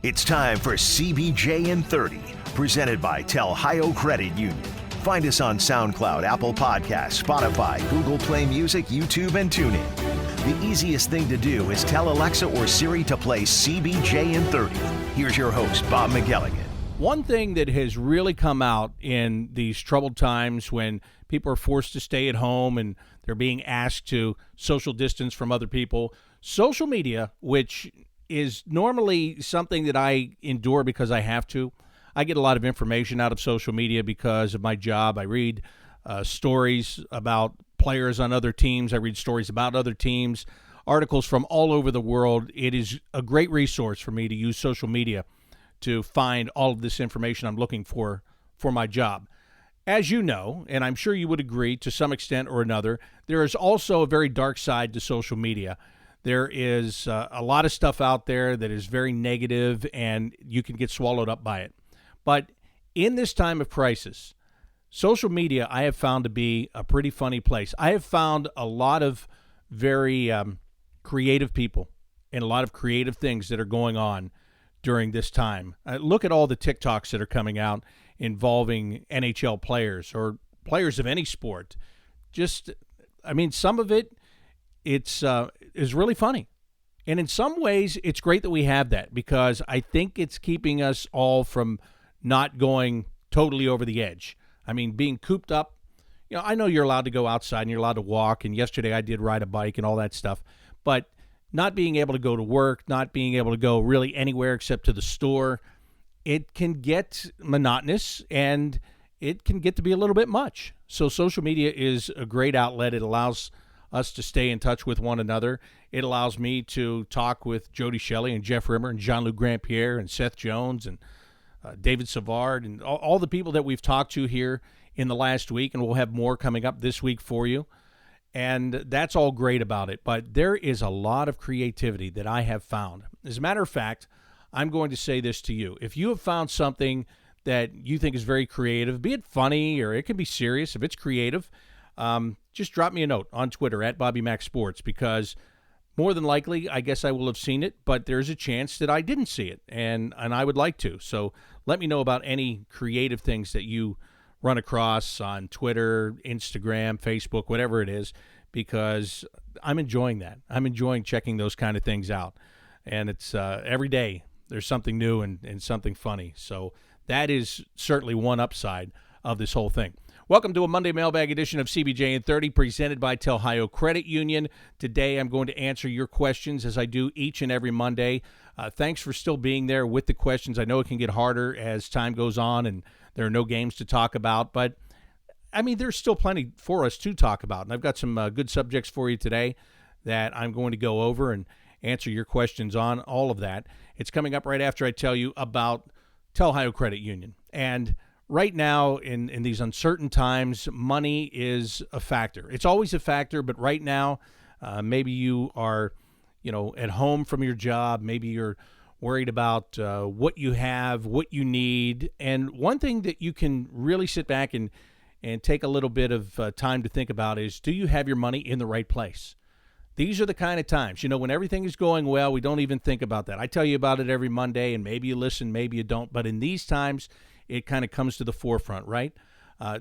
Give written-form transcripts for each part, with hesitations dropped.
It's time for CBJ in 30, presented by Telhio Credit Union. Find us on SoundCloud, Apple Podcasts, Spotify, Google Play Music, YouTube, and TuneIn. The easiest thing to do is tell Alexa or Siri to play CBJ in 30. Here's your host, Bob McElligott. One thing that has really come out in these troubled times when people are forced to stay at home and they're being asked to social distance from other people, social media, which is normally something that I endure because I have to. I get a lot of information out of social media because of my job. I read stories about players on other teams. I read stories about other teams, articles from all over the world. It is a great resource for me to use social media to find all of this information I'm looking for my job. As you know, and I'm sure you would agree to some extent or another, there is also a very dark side to social media. There is a lot of stuff out there that is very negative, and you can get swallowed up by it. But in this time of crisis, social media I have found to be a pretty funny place. I have found a lot of very creative people and a lot of creative things that are going on during this time. Look at all the TikToks that are coming out involving NHL players or players of any sport. Some of it, is really funny. And in some ways, it's great that we have that because I think it's keeping us all from not going totally over the edge. I mean, being cooped up, I know you're allowed to go outside and you're allowed to walk. And yesterday I did ride a bike and all that stuff. But not being able to go to work, not being able to go really anywhere except to the store, it can get monotonous and it can get to be a little bit much. So social media is a great outlet. It allows us to stay in touch with one another. It allows me to talk with Jody Shelley and Jeff Rimmer and Jean-Luc Grandpierre and Seth Jones and David Savard and all the people that we've talked to here in the last week, and we'll have more coming up this week for you. And that's all great about it. But there is a lot of creativity that I have found. As a matter of fact, I'm going to say this to you. If you have found something that you think is very creative, be it funny or it can be serious, if it's creative, just drop me a note on Twitter at BobbyMacSports, because more than likely, I guess I will have seen it, but there's a chance that I didn't see it, and I would like to. So let me know about any creative things that you run across on Twitter, Instagram, Facebook, whatever it is, because I'm enjoying that. I'm enjoying checking those kind of things out. And it's every day there's something new and something funny. So that is certainly one upside of this whole thing. Welcome to a Monday Mailbag edition of CBJ in 30, presented by Telhio Credit Union. Today, I'm going to answer your questions as I do each and every Monday. Thanks for still being there with the questions. I know it can get harder as time goes on and there are no games to talk about, but there's still plenty for us to talk about. And I've got some good subjects for you today that I'm going to go over and answer your questions on, all of that. It's coming up right after I tell you about Telhio Credit Union. And right now, in these uncertain times, money is a factor. It's always a factor, but right now, maybe you are, at home from your job. Maybe you're worried about what you have, what you need. And one thing that you can really sit back and take a little bit of time to think about is, do you have your money in the right place? These are the kind of times, when everything is going well, we don't even think about that. I tell you about it every Monday, and maybe you listen, maybe you don't. But in these times, it kind of comes to the forefront, right?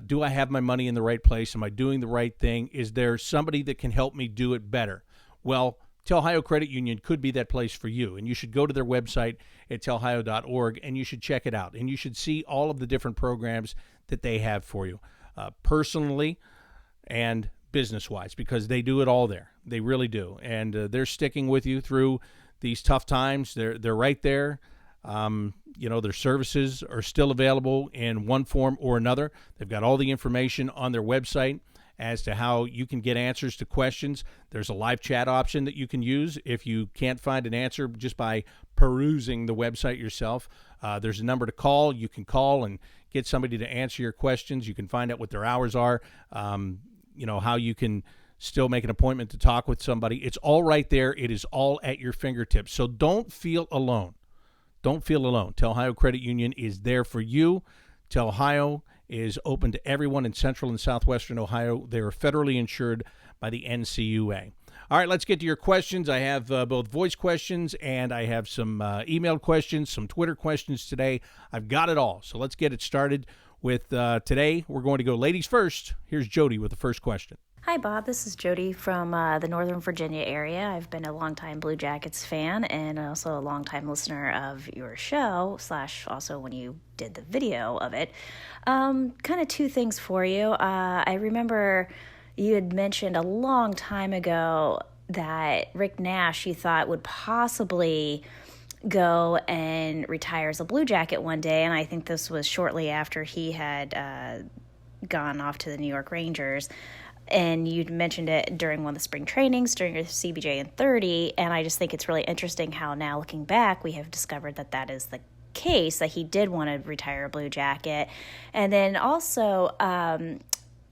Do I have my money in the right place? Am I doing the right thing? Is there somebody that can help me do it better? Well, Telhio Credit Union could be that place for you, and you should go to their website at telhio.org, and you should check it out, and you should see all of the different programs that they have for you, personally and business-wise, because they do it all there. They really do, and they're sticking with you through these tough times. They're right there. Their services are still available in one form or another. They've got all the information on their website as to how you can get answers to questions. There's a live chat option that you can use if you can't find an answer just by perusing the website yourself. There's a number to call. You can call and get somebody to answer your questions. You can find out what their hours are, how you can still make an appointment to talk with somebody. It's all right there. It is all at your fingertips. So don't feel alone. Don't feel alone. Telhio Credit Union is there for you. Telhio is open to everyone in Central and Southwestern Ohio. They are federally insured by the NCUA. All right, let's get to your questions. I have both voice questions and I have some email questions, some Twitter questions today. I've got it all. So let's get it started with today. We're going to go ladies first. Here's Jody with the first question. Hi, Bob. This is Jody from the Northern Virginia area. I've been a longtime Blue Jackets fan and also a longtime listener of your show, / also when you did the video of it. Kind of two things for you. I remember you had mentioned a long time ago that Rick Nash, you thought, would possibly go and retire as a Blue Jacket one day, and I think this was shortly after he had gone off to the New York Rangers. And you'd mentioned it during one of the spring trainings, during your CBJ in 30, and I just think it's really interesting how now looking back, we have discovered that that is the case, that he did want to retire a Blue Jacket. And then also,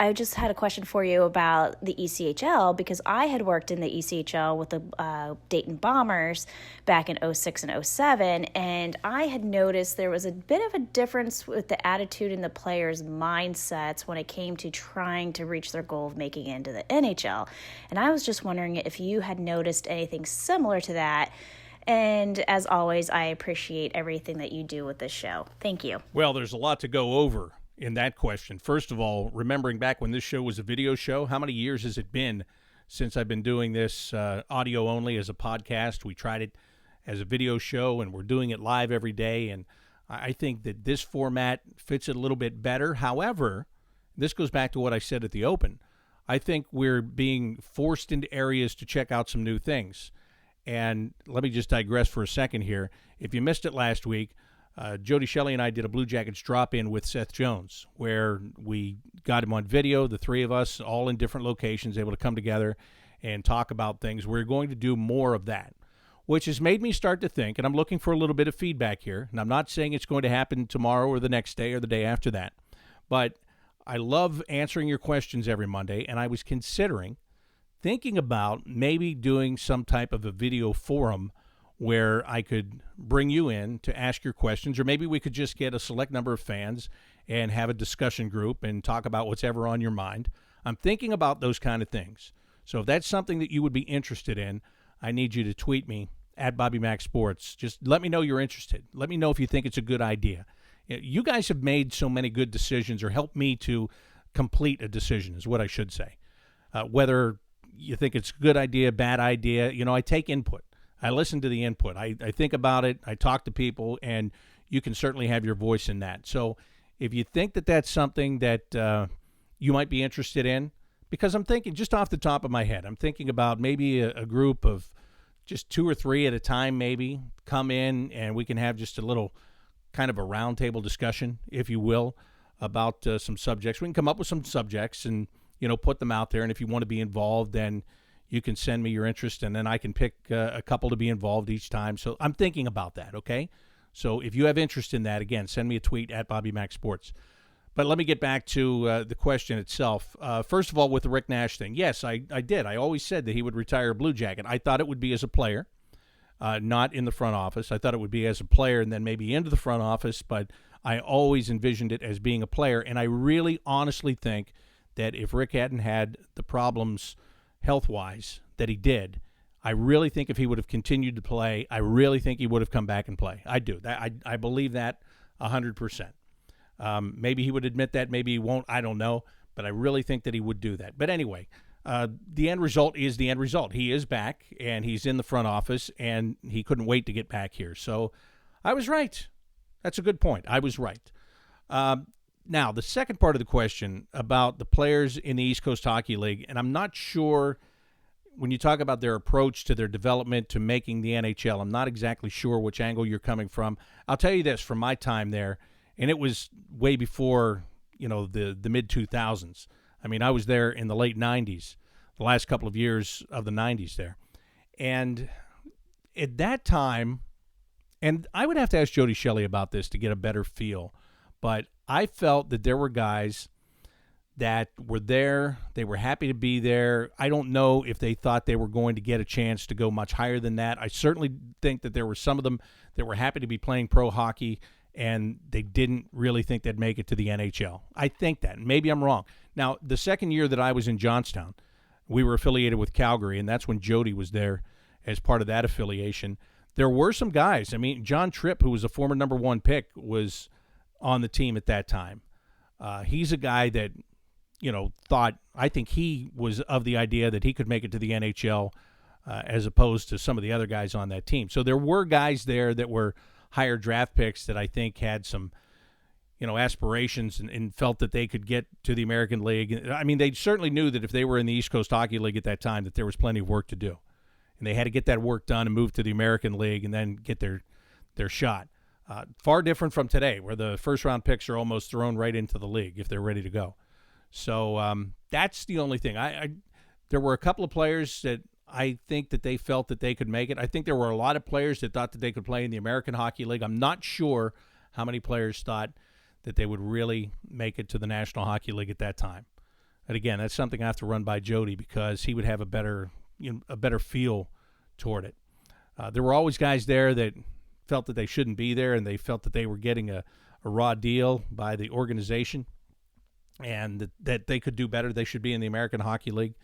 I just had a question for you about the ECHL, because I had worked in the ECHL with the Dayton Bombers back in 06 and 07, and I had noticed there was a bit of a difference with the attitude and the players' mindsets when it came to trying to reach their goal of making it into the NHL. And I was just wondering if you had noticed anything similar to that. And as always, I appreciate everything that you do with this show. Thank you. Well, there's a lot to go over in that question. First of all, remembering back when this show was a video show, how many years has it been since I've been doing this audio only as a podcast? We tried it as a video show, and we're doing it live every day, and I think that this format fits it a little bit better. However, this goes back to what I said at the Open. I think we're being forced into areas to check out some new things. And let me just digress for a second here. If you missed it last week, Jody Shelley and I did a Blue Jackets drop-in with Seth Jones, where we got him on video, the three of us, all in different locations, able to come together and talk about things. We're going to do more of that, which has made me start to think, and I'm looking for a little bit of feedback here, and I'm not saying it's going to happen tomorrow or the next day or the day after that, but I love answering your questions every Monday, and I was thinking about maybe doing some type of a video forum where I could bring you in to ask your questions, or maybe we could just get a select number of fans and have a discussion group and talk about what's ever on your mind. I'm thinking about those kind of things. So if that's something that you would be interested in, I need you to tweet me at BobbyMacSports. Just let me know you're interested. Let me know if you think it's a good idea. You guys have made so many good decisions, or helped me to complete a decision is what I should say. Whether you think it's a good idea, bad idea, I take input. I listen to the input. I think about it. I talk to people, and you can certainly have your voice in that. So if you think that that's something that you might be interested in, because I'm thinking just off the top of my head, I'm thinking about maybe a group of just 2 or 3 at a time, maybe come in and we can have just a little kind of a roundtable discussion, if you will, about some subjects. We can come up with some subjects and, put them out there. And if you want to be involved, then you can send me your interest, and then I can pick a couple to be involved each time. So I'm thinking about that, okay? So if you have interest in that, again, send me a tweet at BobbyMacSports. But let me get back to the question itself. First of all, with the Rick Nash thing, yes, I did. I always said that he would retire a Blue Jacket. I thought it would be as a player, not in the front office. I thought it would be as a player and then maybe into the front office, but I always envisioned it as being a player. And I really honestly think that if Rick hadn't had the problems health-wise that he did, I really think if he would have continued to play, I really think he would have come back and play. I do. I believe that 100%. Maybe he would admit that. Maybe he won't. I don't know. But I really think that he would do that. But anyway, the end result is the end result. He is back, and he's in the front office, and he couldn't wait to get back here. So I was right. That's a good point. I was right. Now, the second part of the question about the players in the East Coast Hockey League, and I'm not sure when you talk about their approach to their development to making the NHL, I'm not exactly sure which angle you're coming from. I'll tell you this, from my time there, and it was way before, the mid-2000s. I mean, I was there in the late 90s, the last couple of years of the 90s there. And at that time, and I would have to ask Jody Shelley about this to get a better feel, but I felt that there were guys that were there. They were happy to be there. I don't know if they thought they were going to get a chance to go much higher than that. I certainly think that there were some of them that were happy to be playing pro hockey, and they didn't really think they'd make it to the NHL. I think that. Maybe I'm wrong. Now, the second year that I was in Johnstown, We were affiliated with Calgary, and that's when Jody was there as part of that affiliation. There were some guys. I mean, John Tripp, who was a former number 1 pick, was on the team at that time. He's a guy that, I think he was of the idea that he could make it to the NHL as opposed to some of the other guys on that team. So there were guys there that were higher draft picks that I think had some, aspirations and felt that they could get to the American League. I mean, they certainly knew that if they were in the East Coast Hockey League at that time, that there was plenty of work to do. And they had to get that work done and move to the American League and then get their shot. Far different from today, where the first-round picks are almost thrown right into the league if they're ready to go. So that's the only thing. There were a couple of players that I think that they felt that they could make it. I think there were a lot of players that thought that they could play in the American Hockey League. I'm not sure how many players thought that they would really make it to the National Hockey League at that time. And again, that's something I have to run by Jody because he would have a better feel toward it. There were always guys there that felt that they shouldn't be there, and they felt that they were getting a raw deal by the organization and that they could do better. They should be in the American Hockey League.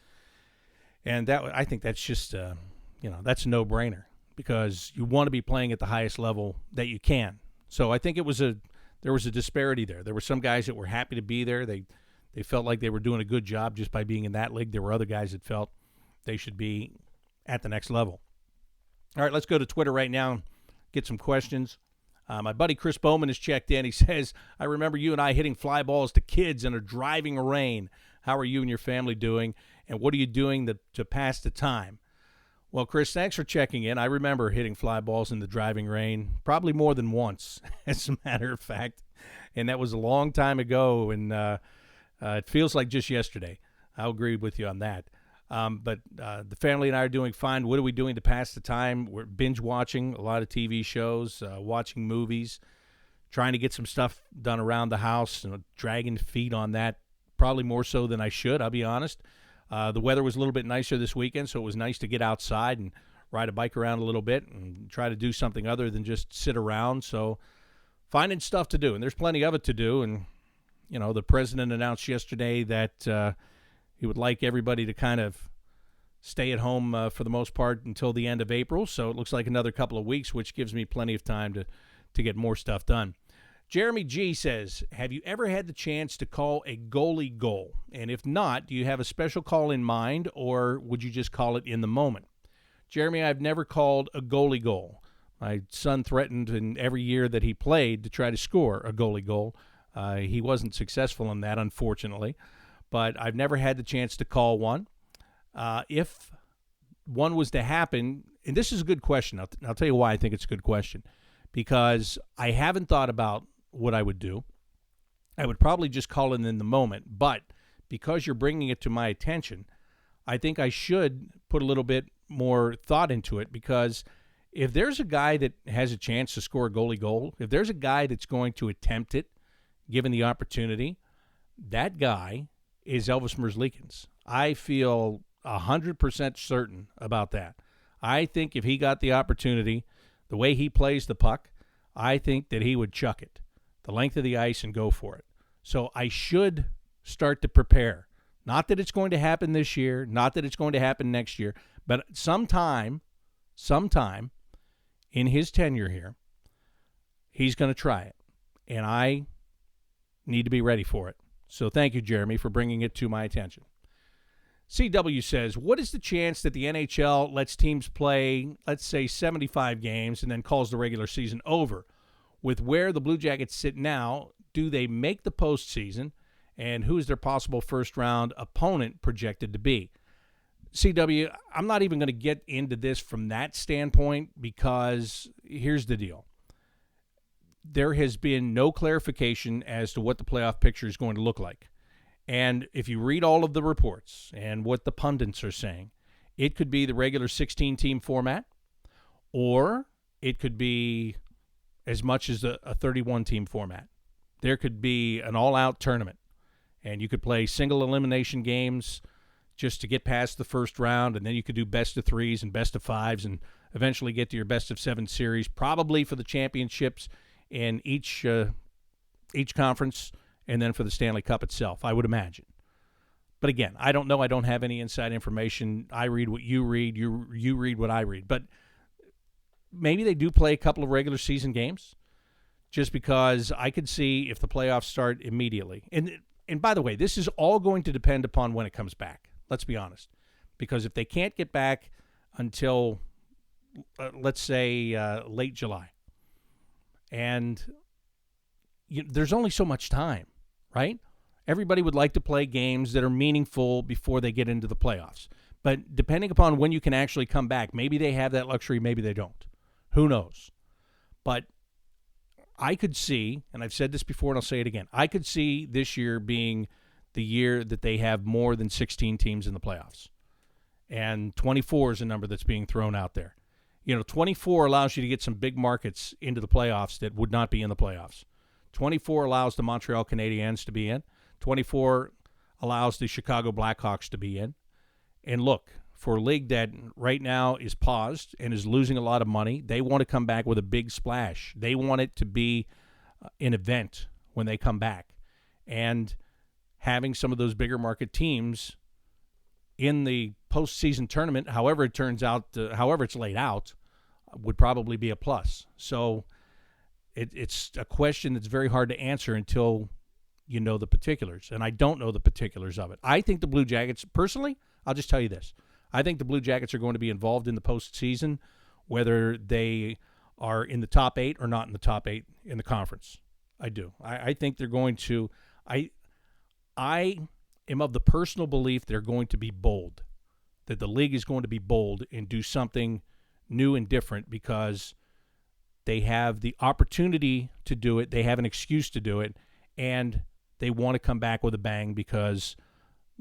And I think that's just, that's a no-brainer because you want to be playing at the highest level that you can. So I think there was a disparity there. There were some guys that were happy to be there. They felt like they were doing a good job just by being in that league. There were other guys that felt they should be at the next level. All right, let's go to Twitter right now, get some questions. My buddy Chris Bowman has checked in. He says, I remember you and I hitting fly balls to kids in a driving rain. How are you and your family doing? And what are you doing to pass the time? Well, Chris, thanks for checking in. I remember hitting fly balls in the driving rain, probably more than once, as a matter of fact. And that was a long time ago, and it feels like just yesterday. I'll agree with you on that. But the family and I are doing fine. What are we doing to pass the time? We're binge watching a lot of TV shows, watching movies, trying to get some stuff done around the house, dragging feet on that, probably more so than I should, I'll be honest. The weather was a little bit nicer this weekend, so it was nice to get outside and ride a bike around a little bit and try to do something other than just sit around. So finding stuff to do, and there's plenty of it to do. And, the president announced yesterday that he would like everybody to kind of stay at home for the most part until the end of April. So it looks like another couple of weeks, which gives me plenty of time to get more stuff done. Jeremy G. says, have you ever had the chance to call a goalie goal? And if not, do you have a special call in mind, or would you just call it in the moment? Jeremy, I've never called a goalie goal. My son threatened in every year that he played to try to score a goalie goal. He wasn't successful in that, unfortunately. But I've never had the chance to call one. If one was to happen, and this is a good question. I'll tell you why I think it's a good question. Because I haven't thought about what I would do. I would probably just call it in the moment. But because you're bringing it to my attention, I think I should put a little bit more thought into it. Because if there's a guy that has a chance to score a goalie goal, if there's a guy that's going to attempt it, given the opportunity, that guy is Elvis Merzlikins. I feel 100% certain about that. I think if he got the opportunity, the way he plays the puck, I think that he would chuck it the length of the ice and go for it. So I should start to prepare. Not that it's going to happen this year, not that it's going to happen next year, but sometime in his tenure here, he's going to try it. And I need to be ready for it. So thank you, Jeremy, for bringing it to my attention. CW says, what is the chance that the NHL lets teams play, let's say, 75 games and then calls the regular season over? With where the Blue Jackets sit now, do they make the postseason? And who is their possible first-round opponent projected to be? CW, I'm not even going to get into this from that standpoint because here's the deal. There has been no clarification as to what the playoff picture is going to look like. And if you read all of the reports and what the pundits are saying, it could be the regular 16-team format, or it could be as much as a 31-team format. There could be an all-out tournament, and you could play single elimination games just to get past the first round, and then you could do best of threes and best of fives and eventually get to your best of seven series, probably for the championships in each conference, and then for the Stanley Cup itself, I would imagine. But again, I don't know. I don't have any inside information. I read what you read. You read what I read. But maybe they do play a couple of regular season games, just because I could see if the playoffs start immediately. And by the way, this is all going to depend upon when it comes back. Let's be honest. Because if they can't get back until, let's say, late July, and there's only so much time, right? Everybody would like to play games that are meaningful before they get into the playoffs. But depending upon when you can actually come back, maybe they have that luxury, maybe they don't. Who knows? But I could see, and I've said this before and I'll say it again, I could see this year being the year that they have more than 16 teams in the playoffs. And 24 is a number that's being thrown out there. 24 allows you to get some big markets into the playoffs that would not be in the playoffs. 24 allows the Montreal Canadiens to be in. 24 allows the Chicago Blackhawks to be in. And look, for a league that right now is paused and is losing a lot of money, they want to come back with a big splash. They want it to be an event when they come back. And having some of those bigger market teams in the postseason tournament, however it turns out, however it's laid out, would probably be a plus. So it's a question that's very hard to answer until you know the particulars. And I don't know the particulars of it. I think the Blue Jackets, personally, I'll just tell you this. I think the Blue Jackets are going to be involved in the postseason, whether they are in the top 8 or not in the top 8 in the conference. I do. I think they're going to – I am of the personal belief they're going to be bold, that the league is going to be bold and do something new and different because they have the opportunity to do it, they have an excuse to do it, and they want to come back with a bang because –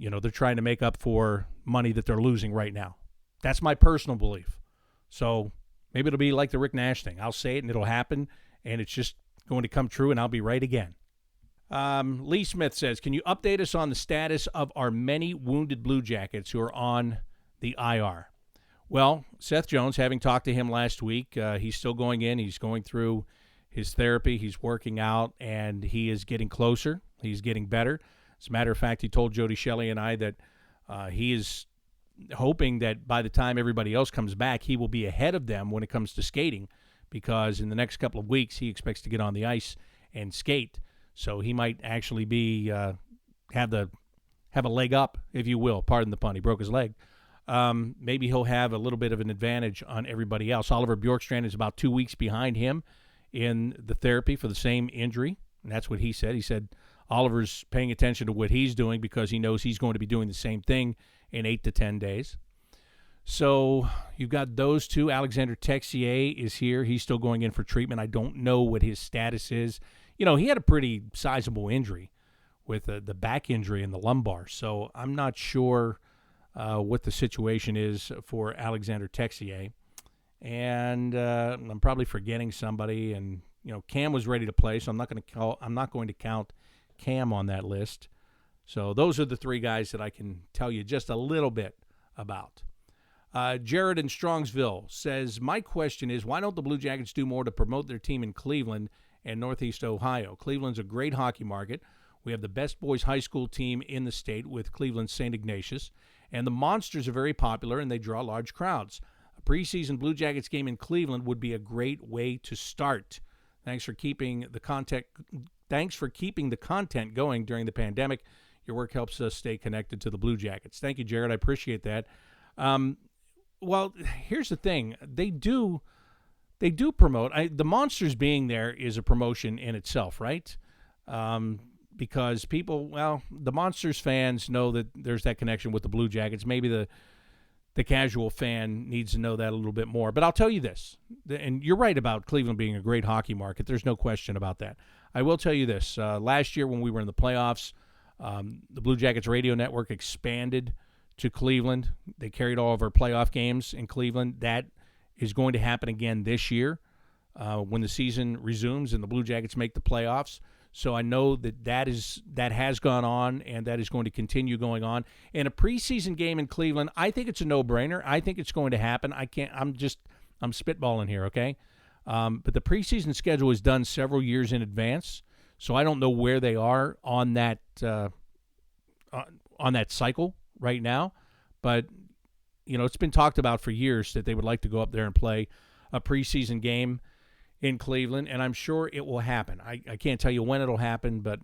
they're trying to make up for money that they're losing right now. That's my personal belief. So maybe it'll be like the Rick Nash thing. I'll say it and it'll happen, and it's just going to come true, and I'll be right again. Lee Smith says, can you update us on the status of our many wounded Blue Jackets who are on the IR? Well, Seth Jones, having talked to him last week, he's still going in. He's going through his therapy. He's working out, and he is getting closer. He's getting better. As a matter of fact, he told Jody Shelley and I that he is hoping that by the time everybody else comes back, he will be ahead of them when it comes to skating, because in the next couple of weeks he expects to get on the ice and skate. So he might actually be have a leg up, if you will. Pardon the pun. He broke his leg. Maybe he'll have a little bit of an advantage on everybody else. Oliver Bjorkstrand is about 2 weeks behind him in the therapy for the same injury, and that's what he said. He said Oliver's paying attention to what he's doing because he knows he's going to be doing the same thing in 8 to 10 days. So you've got those two. Alexander Texier is here. He's still going in for treatment. I don't know what his status is. He had a pretty sizable injury with the back injury in the lumbar. So I'm not sure what the situation is for Alexander Texier. And I'm probably forgetting somebody. And Cam was ready to play, so I'm not going to count Cam on that list. So those are the 3 guys that I can tell you just a little bit about. Jared in Strongsville says, my question is, why don't the Blue Jackets do more to promote their team in Cleveland and Northeast Ohio? Cleveland's a great hockey market. We have the best boys high school team in the state with Cleveland St. Ignatius, and the Monsters are very popular and they draw large crowds. A preseason Blue Jackets game in Cleveland would be a great way to start. Thanks for keeping the content going during the pandemic. Your work helps us stay connected to the Blue Jackets. Thank you, Jared. I appreciate that. Well, here's the thing. They do promote. The Monsters being there is a promotion in itself, right? Because the Monsters fans know that there's that connection with the Blue Jackets. Maybe the casual fan needs to know that a little bit more. But I'll tell you this, and you're right about Cleveland being a great hockey market. There's no question about that. I will tell you this. Last year when we were in the playoffs, the Blue Jackets radio network expanded to Cleveland. They carried all of our playoff games in Cleveland. That is going to happen again this year when the season resumes and the Blue Jackets make the playoffs. So I know that has gone on, and that is going to continue going on. And a preseason game in Cleveland, I think it's a no-brainer. I think it's going to happen. I'm spitballing here, okay? But the preseason schedule is done several years in advance, so I don't know where they are on that on that cycle right now. But, it's been talked about for years that they would like to go up there and play a preseason game in Cleveland, and I'm sure it will happen. I can't tell you when it'll happen, but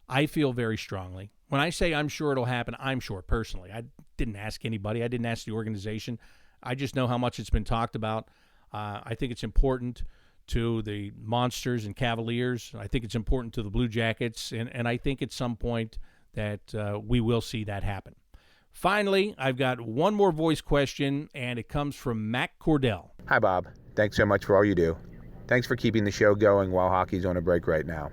I feel very strongly. When I say I'm sure it'll happen, I'm sure personally. I didn't ask anybody. I didn't ask the organization. I just know how much it's been talked about. I think it's important to the Monsters and Cavaliers. I think it's important to the Blue Jackets, and I think at some point that we will see that happen. Finally, I've got one more voice question, and it comes from Mac Cordell. Hi, Bob. Thanks so much for all you do. Thanks for keeping the show going while hockey's on a break right now.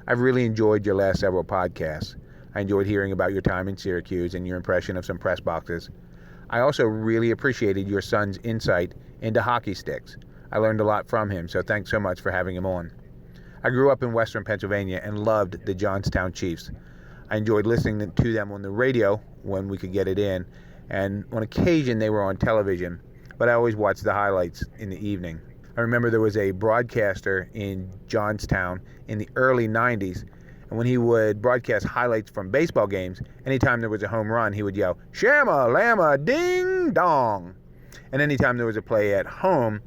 I've really enjoyed your last several podcasts. I enjoyed hearing about your time in Syracuse and your impression of some press boxes. I also really appreciated your son's insight into hockey sticks. I learned a lot from him, so thanks so much for having him on. I grew up in Western Pennsylvania and loved the Johnstown Chiefs. I enjoyed listening to them on the radio when we could get it in, and on occasion they were on television, but I always watched the highlights in the evening. I remember there was a broadcaster in Johnstown in the early 90s, and when he would broadcast highlights from baseball games, anytime there was a home run, he would yell, "Shama, Lama, Ding, Dong." And anytime there was a play at home,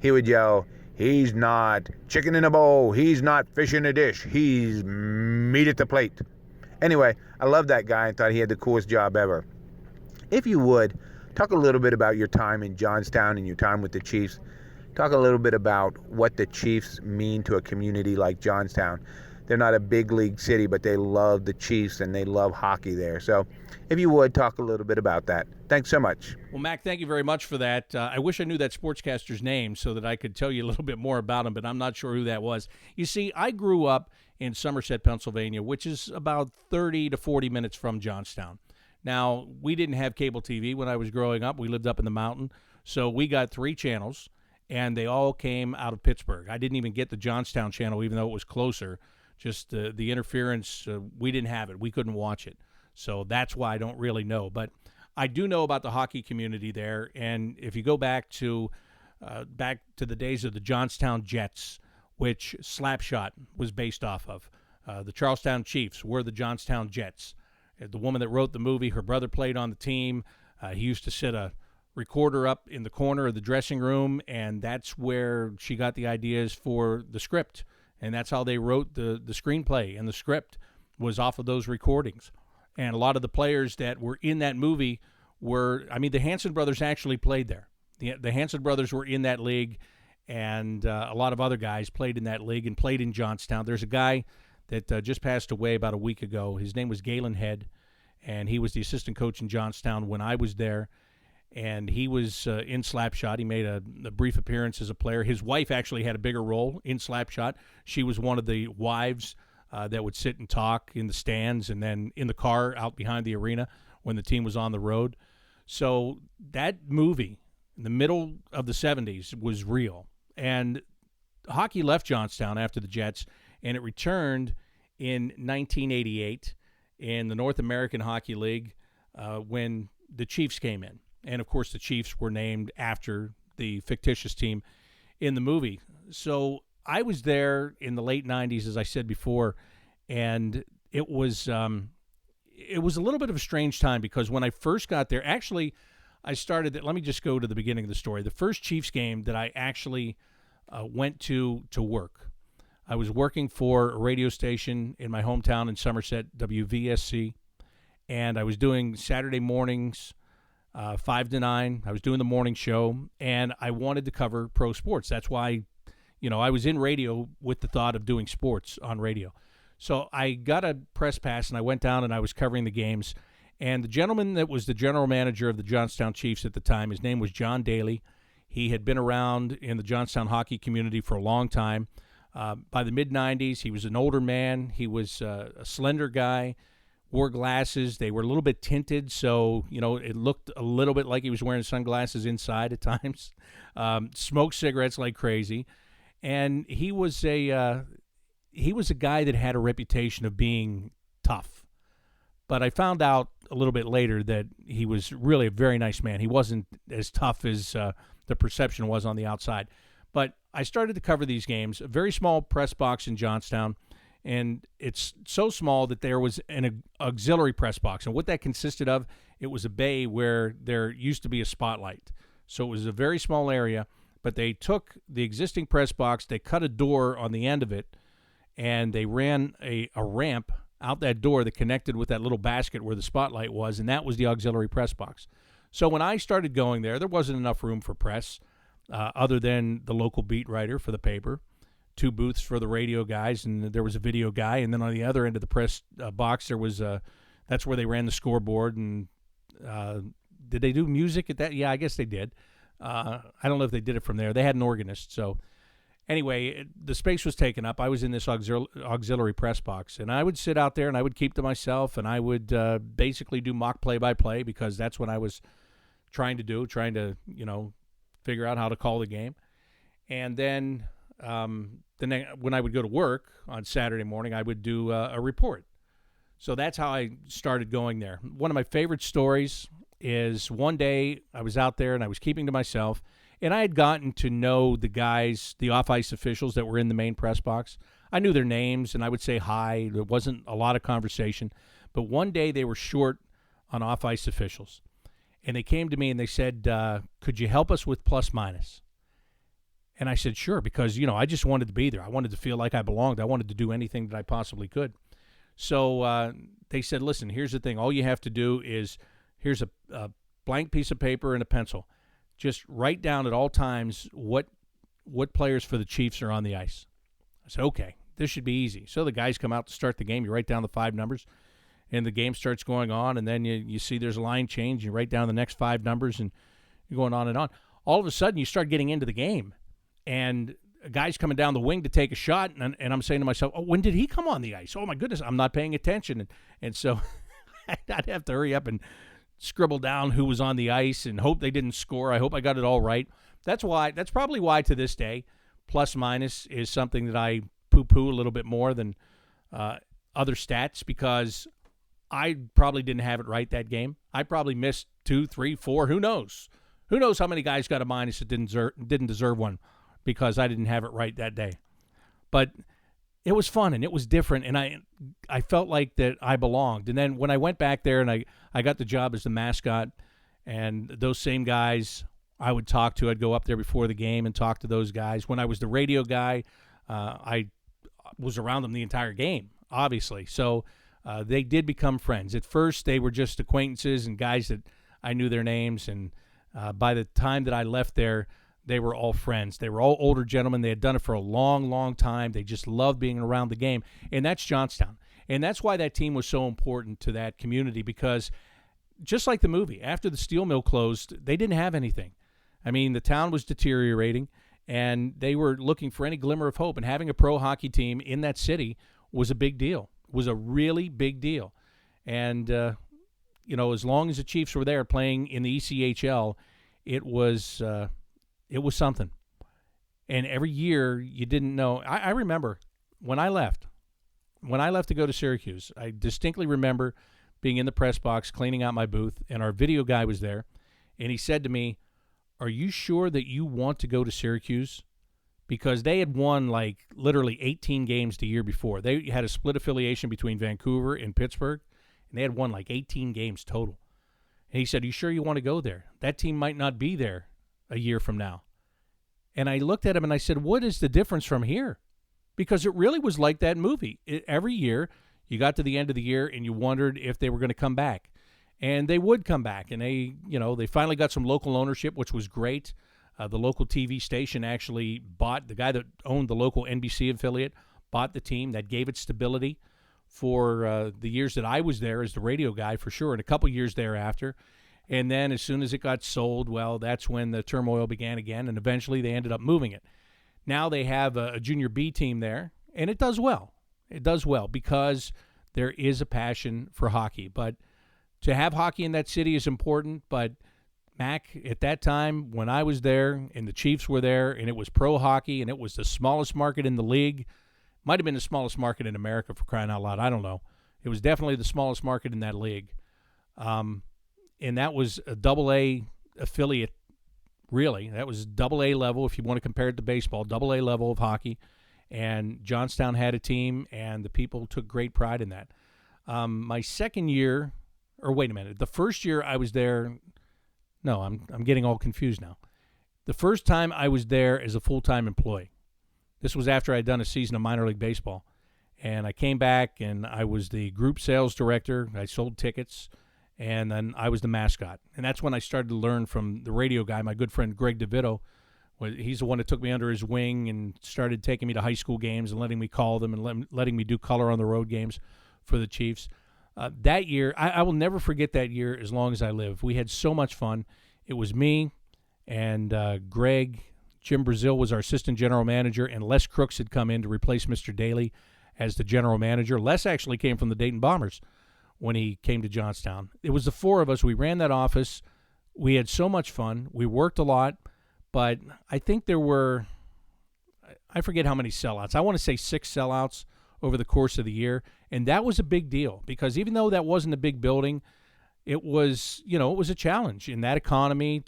he would yell, "He's not chicken in a bowl, he's not fish in a dish, he's meat at the plate." Anyway, I loved that guy and thought he had the coolest job ever. If you would, talk a little bit about your time in Johnstown and your time with the Chiefs. Talk a little bit about what the Chiefs mean to a community like Johnstown. They're not a big league city, but they love the Chiefs and they love hockey there. So if you would, talk a little bit about that. Thanks so much. Well, Mac, thank you very much for that. I wish I knew that sportscaster's name so that I could tell you a little bit more about him, but I'm not sure who that was. You see, I grew up in Somerset, Pennsylvania, which is about 30 to 40 minutes from Johnstown. Now, we didn't have cable TV when I was growing up. We lived up in the mountain, so we got 3 channels, and they all came out of Pittsburgh. I didn't even get the Johnstown channel, even though it was closer. Just the interference, we didn't have it. We couldn't watch it. So that's why I don't really know. But I do know about the hockey community there, and if you go back to the days of the Johnstown Jets, which Slapshot was based off of, the Charlestown Chiefs were the Johnstown Jets. The woman that wrote the movie, her brother played on the team. He used to set a recorder up in the corner of the dressing room, and that's where she got the ideas for the script. And that's how they wrote the screenplay, and the script was off of those recordings. And a lot of the players that were in that movie the Hanson brothers actually played there. The Hanson brothers were in that league, and a lot of other guys played in that league and played in Johnstown. There's a guy that just passed away about a week ago. His name was Galen Head, and he was the assistant coach in Johnstown when I was there. And he was in Slapshot. He made a brief appearance as a player. His wife actually had a bigger role in Slapshot. She was one of the wives that would sit and talk in the stands and then in the car out behind the arena when the team was on the road. So that movie in the middle of the 70s was real. And hockey left Johnstown after the Jets, and it returned in 1988 in the North American Hockey League when the Chiefs came in. And, of course, the Chiefs were named after the fictitious team in the movie. So I was there in the late 90s, as I said before, and it was a little bit of a strange time because when I first got there, actually, let me just go to the beginning of the story. The first Chiefs game that I actually went to work, I was working for a radio station in my hometown in Somerset, WVSC, and I was doing Saturday mornings, 5 to 9. I was doing the morning show, and I wanted to cover pro sports. That's why, I was in radio with the thought of doing sports on radio. So I got a press pass, and I went down, and I was covering the games. And the gentleman that was the general manager of the Johnstown Chiefs at the time, his name was John Daly. He had been around in the Johnstown hockey community for a long time. By the mid-'90s, he was an older man. He was a slender guy, wore glasses. They were a little bit tinted, so, it looked a little bit like he was wearing sunglasses inside at times. Smoked cigarettes like crazy. And he was a guy that had a reputation of being tough. But I found out a little bit later that he was really a very nice man. He wasn't as tough as the perception was on the outside. But I started to cover these games, a very small press box in Johnstown, and it's so small that there was an auxiliary press box. And what that consisted of, it was a bay where there used to be a spotlight. So it was a very small area, but they took the existing press box, they cut a door on the end of it, and they ran a ramp out that door that connected with that little basket where the spotlight was, and that was the auxiliary press box. So when I started going there wasn't enough room for press other than the local beat writer for the paper, 2 booths for the radio guys, and there was a video guy, and then on the other end of the press box there was that's where they ran the scoreboard. And did they do music at that? Yeah, I guess they did. I don't know if they did it from there. They had an organist. So anyway, the space was taken up. I was in this auxiliary press box, and I would sit out there and I would keep to myself, and I would basically do mock play-by-play because that's what I was trying to figure out how to call the game. And then when I would go to work on Saturday morning, I would do a report. So that's how I started going there. One of my favorite stories is one day I was out there and I was keeping to myself, and I had gotten to know the guys, the off-ice officials that were in the main press box. I knew their names, and I would say hi. There wasn't a lot of conversation. But one day they were short on off-ice officials, and they came to me and they said, could you help us with plus minus? And I said, sure, because, I just wanted to be there. I wanted to feel like I belonged. I wanted to do anything that I possibly could. So they said, listen, here's the thing. All you have to do is, here's a blank piece of paper and a pencil. Just write down at all times what players for the Chiefs are on the ice. I said, okay, this should be easy. So the guys come out to start the game. You write down the 5 numbers, and the game starts going on, and then you see there's a line change. You write down the next 5 numbers, and you're going on and on. All of a sudden, you start getting into the game, and a guy's coming down the wing to take a shot, and I'm saying to myself, oh, when did he come on the ice? Oh, my goodness, I'm not paying attention. And so I'd have to hurry up and scribble down who was on the ice and hope they didn't score. I hope I got it all right. That's probably why to this day, plus minus is something that I poo-poo a little bit more than other stats, because I probably didn't have it right that game. I probably missed 2, 3, 4. Who knows? Who knows how many guys got a minus that didn't deserve one because I didn't have it right that day. But it was fun and it was different, and I felt like that I belonged. And then when I went back there and I got the job as the mascot, and those same guys I would talk to, I'd go up there before the game and talk to those guys. When I was the radio guy, I was around them the entire game, obviously. So they did become friends. At first, they were just acquaintances and guys that I knew their names, and by the time that I left there, they were all friends. They were all older gentlemen. They had done it for a long, long time. They just loved being around the game, and that's Johnstown. And that's why that team was so important to that community, because just like the movie, after the steel mill closed, they didn't have anything. I mean, the town was deteriorating, and they were looking for any glimmer of hope, and having a pro hockey team in that city was a big deal, was a really big deal. And, as long as the Chiefs were there playing in the ECHL, it was something. And every year you didn't know. I remember when I left to go to Syracuse, I distinctly remember being in the press box, cleaning out my booth, and our video guy was there. And he said to me, are you sure that you want to go to Syracuse? Because they had won like literally 18 games the year before. They had a split affiliation between Vancouver and Pittsburgh, and they had won like 18 games total. And he said, are you sure you want to go there? That team might not be there a year from now. And I looked at him and I said, what is the difference from here? Because it really was like that movie. Every year, you got to the end of the year and you wondered if they were going to come back. And they would come back. And they finally got some local ownership, which was great. The local TV station actually bought, the guy that owned the local NBC affiliate, bought the team. That gave it stability for the years that I was there as the radio guy, for sure, and a couple years thereafter. And then as soon as it got sold, well, that's when the turmoil began again, and eventually they ended up moving it. Now they have a junior B team there, and it does well. It does well because there is a passion for hockey. But to have hockey in that city is important. But, Mac, at that time when I was there and the Chiefs were there and it was pro hockey and it was the smallest market in the league, might have been the smallest market in America, for crying out loud. I don't know. It was definitely the smallest market in that league. And that was a AA affiliate, really. That was AA level, if you want to compare it to baseball, AA level of hockey. And Johnstown had a team, and the people took great pride in that. My second year, or wait a minute, the first year I was there, no, I'm getting all confused now. The first time I was there as a full-time employee. This was after I'd done a season of minor league baseball. And I came back, and I was the group sales director. I sold tickets, and then I was the mascot. And that's when I started to learn from the radio guy, my good friend Greg DeVito. He's the one that took me under his wing and started taking me to high school games and letting me call them and letting me do color on the road games for the Chiefs. That year, I will never forget that year as long as I live. We had so much fun. It was me and Greg. Jim Brazil was our assistant general manager, and Les Crooks had come in to replace Mr. Daly as the general manager. Les actually came from the Dayton Bombers when he came to Johnstown. It was the four of us. We ran that office. We had so much fun. We worked a lot, but I think there were, I forget how many sellouts. I want to say 6 sellouts over the course of the year, and that was a big deal because even though that wasn't a big building, it was, it was a challenge in that economy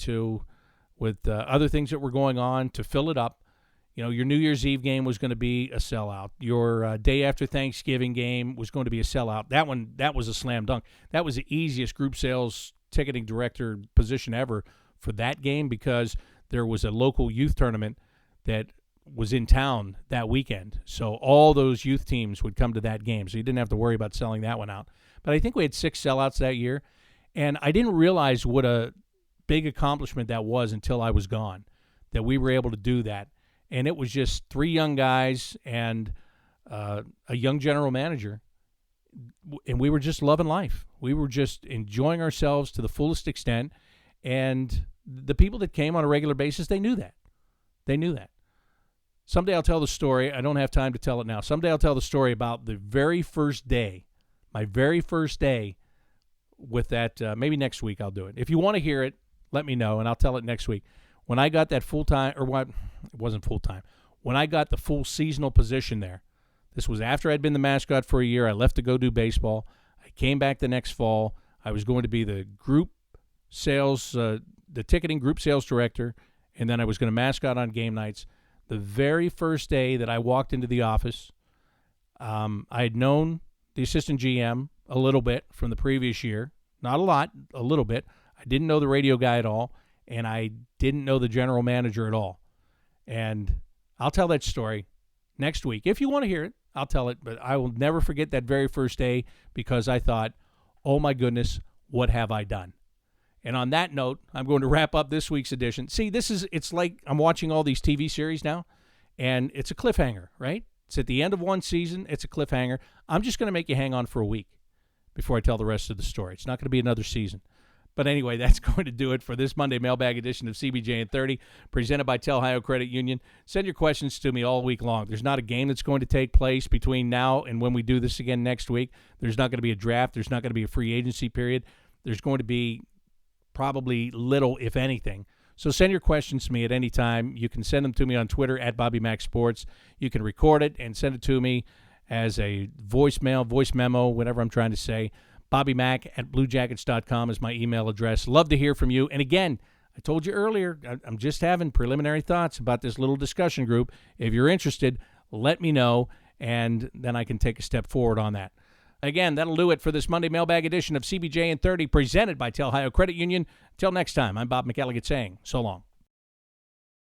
with other things that were going on to fill it up. Your New Year's Eve game was going to be a sellout. Your day after Thanksgiving game was going to be a sellout. That was a slam dunk. That was the easiest group sales ticketing director position ever for that game because there was a local youth tournament that was in town that weekend. So all those youth teams would come to that game. So you didn't have to worry about selling that one out. But I think we had 6 sellouts that year. And I didn't realize what a big accomplishment that was until I was gone, that we were able to do that. And it was just 3 young guys and a young general manager, and we were just loving life. We were just enjoying ourselves to the fullest extent, and the people that came on a regular basis, they knew that. They knew that. Someday I'll tell the story. I don't have time to tell it now. Someday I'll tell the story about the very first day, my very first day with that. Maybe next week I'll do it. If you want to hear it, let me know, and I'll tell it next week. When I got that full-time, or what, it wasn't full-time. When I got the full seasonal position there, this was after I'd been the mascot for a year. I left to go do baseball. I came back the next fall. I was going to be the group sales, the ticketing group sales director, and then I was going to mascot on game nights. The very first day that I walked into the office, I had known the assistant GM a little bit from the previous year. Not a lot, a little bit. I didn't know the radio guy at all. And I didn't know the general manager at all. And I'll tell that story next week. If you want to hear it, I'll tell it. But I will never forget that very first day because I thought, oh, my goodness, what have I done? And on that note, I'm going to wrap up this week's edition. See, it's like I'm watching all these TV series now, and it's a cliffhanger, right? It's at the end of one season. It's a cliffhanger. I'm just going to make you hang on for a week before I tell the rest of the story. It's not going to be another season. But anyway, that's going to do it for this Monday mailbag edition of CBJ and 30, presented by Ohio Credit Union. Send your questions to me all week long. There's not a game that's going to take place between now and when we do this again next week. There's not going to be a draft. There's not going to be a free agency period. There's going to be probably little, if anything. So send your questions to me at any time. You can send them to me on Twitter at BobbyMacSports. You can record it and send it to me as a voicemail, voice memo, whatever I'm trying to say. BobbyMac@BlueJackets.com is my email address. Love to hear from you. And again, I told you earlier, I'm just having preliminary thoughts about this little discussion group. If you're interested, let me know, and then I can take a step forward on that. Again, that'll do it for this Monday mailbag edition of CBJ and 30, presented by Ohio Credit Union. Until next time, I'm Bob McElligott saying so long.